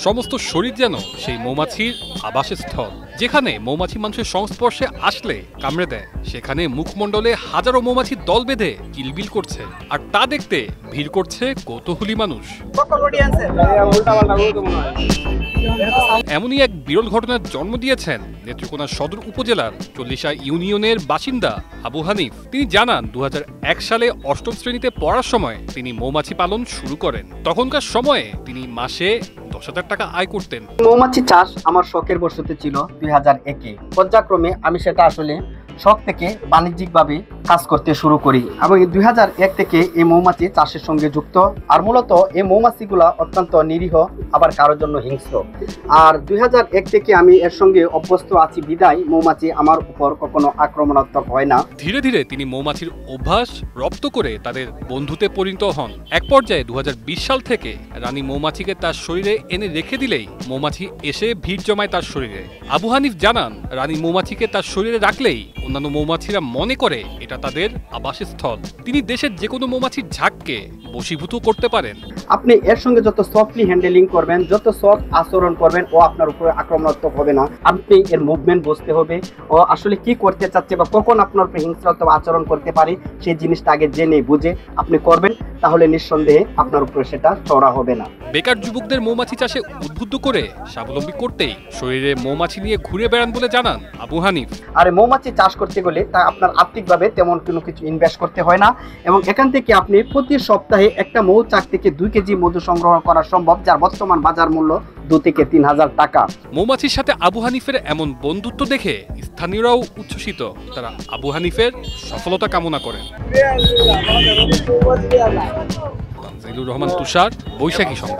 সমস্ত শরীর যেন সেই মৌমাছির আবাসস্থল, যেখানে মৌমাছি মানুষের সংস্পর্শে আসলে কামড়ে দেয়। সেখানে মুখমণ্ডলে হাজারো মৌমাছির দল বেঁধে কিলবিল করছে, আর তা দেখতে ভিড় করছে কৌতূহলী মানুষ। এমনই এক বিরল ঘটনার জন্ম দিয়েছেন নেত্রকোনা সদর উপজেলার 40 ইউনিয়নের বাসিন্দা আবু হানিফ। তিনি জানান 2001 সালে 8ম শ্রেণীতে পড়ার সময় তিনি মৌমাছি পালন শুরু করেন। তখনকার সময়ে তিনি মাসে 10,000 টাকা আয় করতেন। মৌমাছি চাষ আমার শখের বশতে ছিল 2001-এ। পর্যায়ক্রমে আমি সেটা আসলে শখ থেকে বাণিজ্যিকভাবে কাজ করতে শুরু করি এবং 2001 থেকে এই মৌমাছি চাষের সঙ্গে যুক্ত। আর মূলত এই মৌমাছিগুলা অত্যন্ত নিরীহ, আবার কারোর জন্য হিংস্র। আর 2001 থেকে আমি এর সঙ্গে অভ্যস্ত আছি বিদায় মৌমাছি আমার উপর কখনো আক্রমণাত্মক হয় না। ধীরে ধীরে তিনি মৌমাছির অভ্যাস রপ্ত করে তাদের বন্ধুতে পরিণত হন। এক পর্যায়ে 2020 সাল থেকে রানী মৌমাছিকে তার শরীরে এনে রেখে দিলেই মৌমাছি এসে ভিড় জমায় তার শরীরে। আবু হানিফ জানান, রানী মৌমাছিকে তার শরীরে রাখলেই অন্যান্য মৌমাছিরা মনে করে এটা তাদের আবাসস্থল। তিনি দেশের যে কোনো মৌমাছির ঝাঁককে বশীভূত করতে পারেন। আপনি এর সঙ্গে যত সফটলি হ্যান্ডেলিং করবেন, যত সফট আচরণ করবেন, ও আপনার উপরে আক্রমণাত্মক হবে না। আপনি এর মুভমেন্ট বুঝতে হবে, ও আসলে কি করতে চাচ্ছে বা কখন আপনার উপরে হিংস্রতা আচরণ করতে পারে, সেই জিনিসটা আগে জেনে বুঝে আপনি করবেন, তাহলে নিঃসন্দেহে আপনার উপরে সেটা চড়া হবে না। বেকার যুবকদের মৌমাছি চাষে উদ্বুদ্ধ করে স্বাবলম্বী করতেই শরীরে মৌমাছি নিয়ে ঘুরে বেড়ান বলে জানান আবু হানিফ। আর মৌমাছি চাষ করতে গেলে তা আপনার আর্থিকভাবে তেমন কোনো কিছু ইনভেস্ট করতে হয় না, এবং এখান থেকে আপনি প্রতি সপ্তাহে একটা মৌচাক থেকে 2 কেজি মধু সংগ্রহ করা সম্ভব, যার বর্তমান বাজার মূল্য 2 থেকে 3,000 টাকা। মৌমাছির সাথে আবু হানিফের এমন বন্ধুত্ব দেখে স্থানীয়রাও উচ্ছ্বসিত। তারা আবু হানিফের সফলতা কামনা করেন। তানজিলুর রহমান তুষার, বৈশাখী সংবাদ।